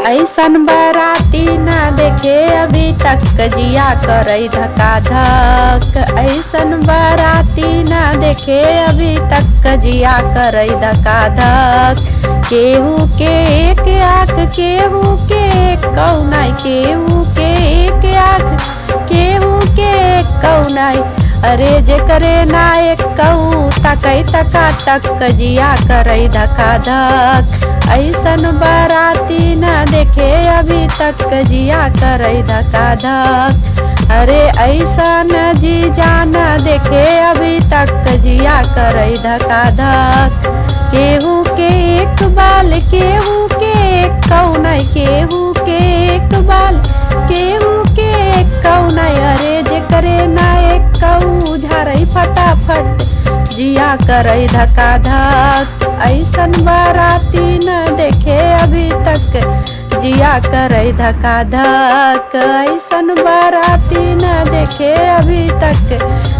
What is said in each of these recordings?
ऐसन बाराती ना देखे अभी तक जिया करई धका धक। ऐसन बाराती ना देखे अभी तक जिया करई धका धक। केहू के एक आँख केहू के एक कौनाई, केहू के एक आँख केहू के एक कौनाई। अरे जे करे ना एक कहू तकई तका तक जिया करई धका धक। ऐसन बाराती ना देखे अभी तक जिया करई धका धक। अरे ऐसन जी जाना देखे अभी तक जिया करई धका धक। केहू के एक बाल केहू के एक कौनाई, केहू के एक बाल केहू के एक कौनाई। अरे जे करे ना एक कहू झारई फटाफट जिया करई धका धक। ऐसन बाराती न देखे अभी तक जिया करई धका धक। ऐसन बाराती न देखे अभी तक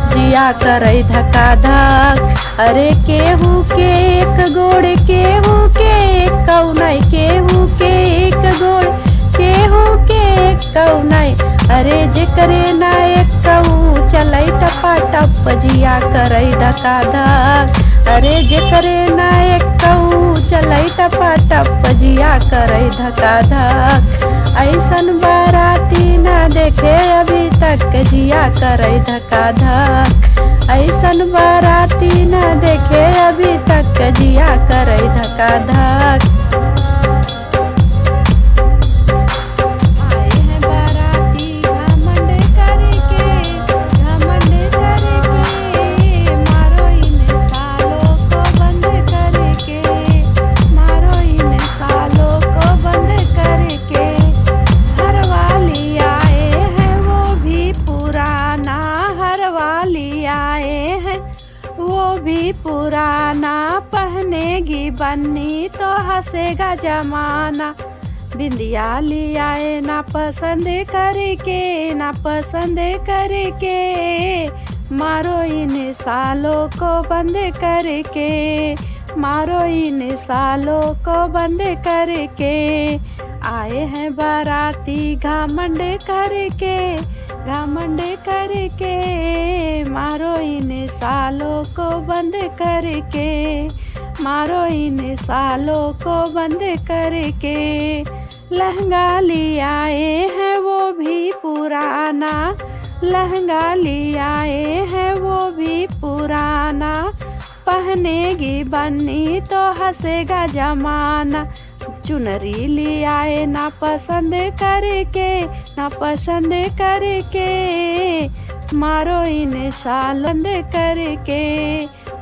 जिया करई धका धक। अरे केहू के एक गोड़ केहू के एक कौनाई, केहू के एक गोड़ केहू के एक कौनाई। अरे जे करे ना एक कहू चलई टपा टप जिया करई धका धक। अरे जे करे ना एक कहू चलई टपा टप जिया करई धका धक। ऐसन बाराती ना देखे अभी तक जिया करई धका धक। ऐसन बाराती ना देखे अभी तक जिया करई धका धक। वो भी पुराना पहनेगी बन्नी तो हंसेगा जमाना। बिंदिया लियाए ना पसंद करके, ना पसंद करके मारो इन सालों को बंद करके, मारो इन सालों को बंद करके। आए हैं बाराती घमंड करके, घमंड करके मारो इन सालों को बंद करके, मारो इन सालों को बंद करके। लहंगा लियाए हैं वो भी पुराना, लहंगा लियाए हैं वो भी पुराना। पहनेगी बन्नी तो हंसेगा जमाना। चुनरी लियाए ना पसंद करके, ना पसंद करके मारो इन साल बंद करके,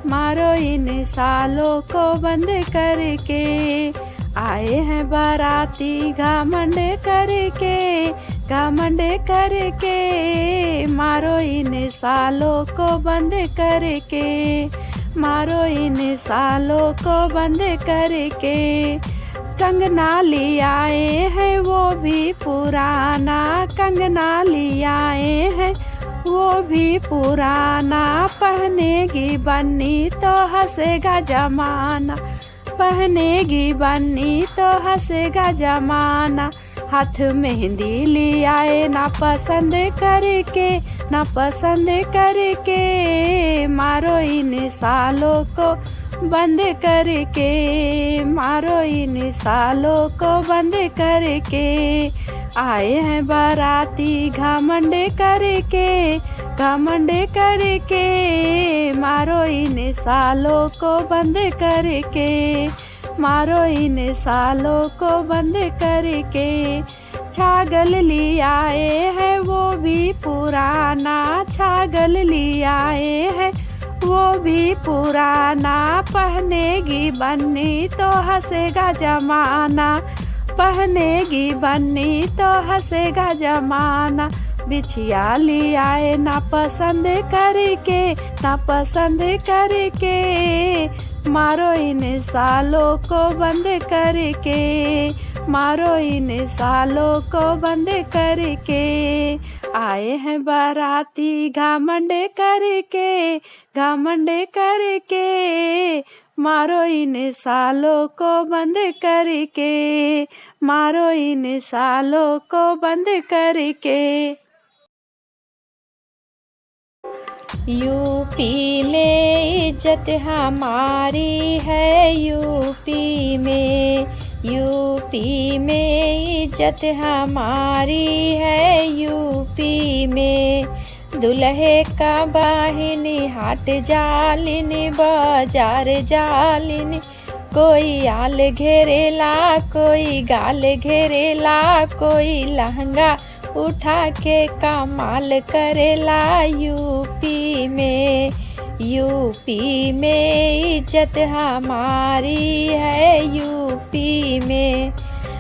मारो इन सालों को बंद करके। आए हैं बाराती घमंड करके, घमंड करके मारो इन सालों को बंद करके, मारो इन सालों को बंद करके। कंगना लियाए हैं वो भी पुराना, कंगना लियाए हैं वो भी पुराना। पहनेगी बन्नी तो हंसेगा जमाना, पहनेगी बन्नी तो हंसेगा जमाना। हाथ मेहंदी लियाए ना पसंद करके, ना पसंद करके मारो इन सालों को बंद करके, मारो इन सालों को बंद करके। आए हैं बाराती घमंड करके, घमंड करके मारो इन सालों को बंद करके, मारो इन सालों को बंद करके। छागल लियाए हैं वो भी पुराना, छागल लियाए हैं वो भी पुराना। पहनेगी बन्नी तो हंसेगा जमाना, पहनेगी बन्नी तो हंसेगा जमाना। बिछिया लियाए ना पसंद करके, ना पसंद करके मारो इन सालों को बंद करके, मारो इन सालों को बंद करके। आए हैं बाराती घमंड करके, घमंड करके मारो इन सालों को बंद करके, मारो इन सालों को बंद करके। यूपी में इज्जत हमारी है, यूपी में, यूपी में इज्जत हमारी है, यूपी में। दुल्हे का बाहिनी हाट जालिनी, बाजार जालिनी, कोई आल घेरेला, कोई गाल घेरेला, कोई लहंगा उठा के कमाल करेला। यूपी में, यूपी में इज्जत हमारी है, यूपी में।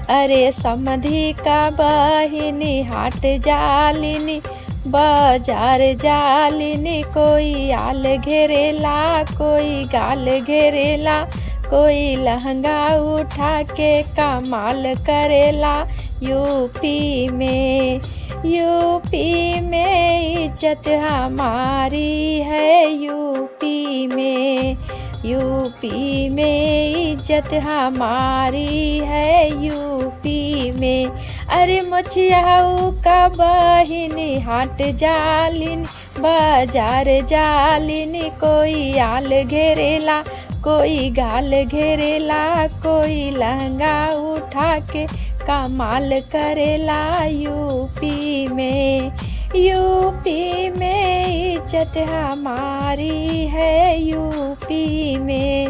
अरे समधी का बहिनी हाट जालिनी, बाजार जालिनी, कोई आल घेरेला, कोई गाल घेरेला, कोई लहंगा उठा के कमाल करेला। यूपी में, यूपी में इज्जत हमारी है, यूपी में, यूपी में इज्जत हमारी है, यूपी में। अरे मछियाऊ का बहिनी हाट जालिनी, बाजार जालिनी, कोई आल घेरेला, कोई गाल घेरेला, कोई लहंगा उठा के कमाल करेला। यूपी में, यूपी में इज्जत हमारी है, यूपी में,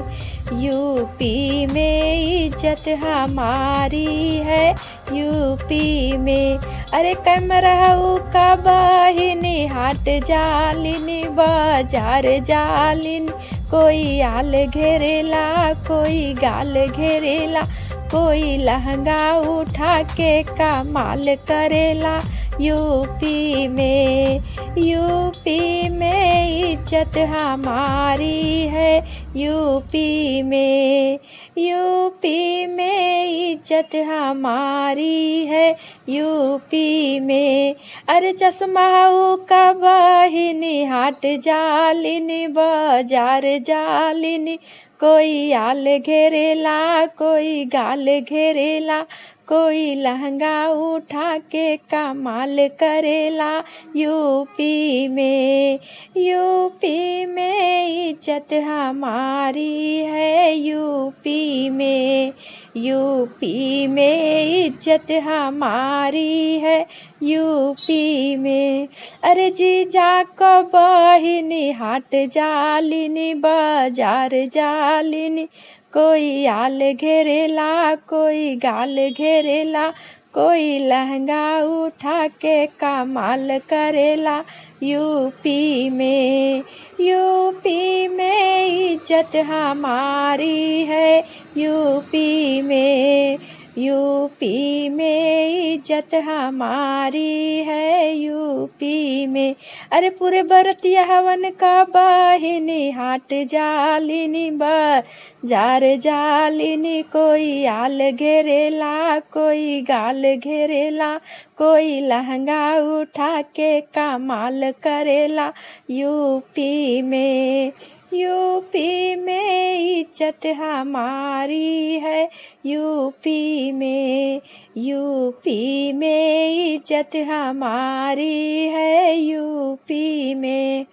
यूपी में इज्जत हमारी है, यूपी में। अरे कैमराऊ का बहिनी हाट जालिनी, बाजार जालिनी, कोई आल घेरेला, कोई गाल घेरेला, कोई लहंगा उठा के कमाल करेला। यूपी में, यूपी में इज्जत हमारी है, यूपी में, यूपी में इज्जत हमारी है, यूपी में। अरे चश्माऊ का बहिनी हाट जालिनी, बाजार जालिनी, कोई आल घेरेला, कोई गाल घेरेला, कोई लहंगा उठा के कमाल करेला। यूपी में, यूपी में इज्जत हमारी है, यूपी में, यूपी में इज्जत हमारी है, यूपी में। अरे जीजा को बहिनी हाट जालिनी, बाजार जालिनी, कोई आल घेरेला, कोई गाल घेरेला, कोई लहंगा उठा के कमाल करेला। यूपी में, यूपी में इज्जत हमारी है, यूपी में, यूपी में इज्जत हमारी है, यूपी में। अरे पूरे बरतिया हवन का बहिनी हाट जालिनी, बाजार जालिनी, कोई आल घेरेला, कोई गाल घेरेला, कोई लहंगा उठा के कमाल करेला। यूपी में, यूपी में इज्जत हमारी है, यूपी में, यूपी में इज्जत हमारी है, यूपी में।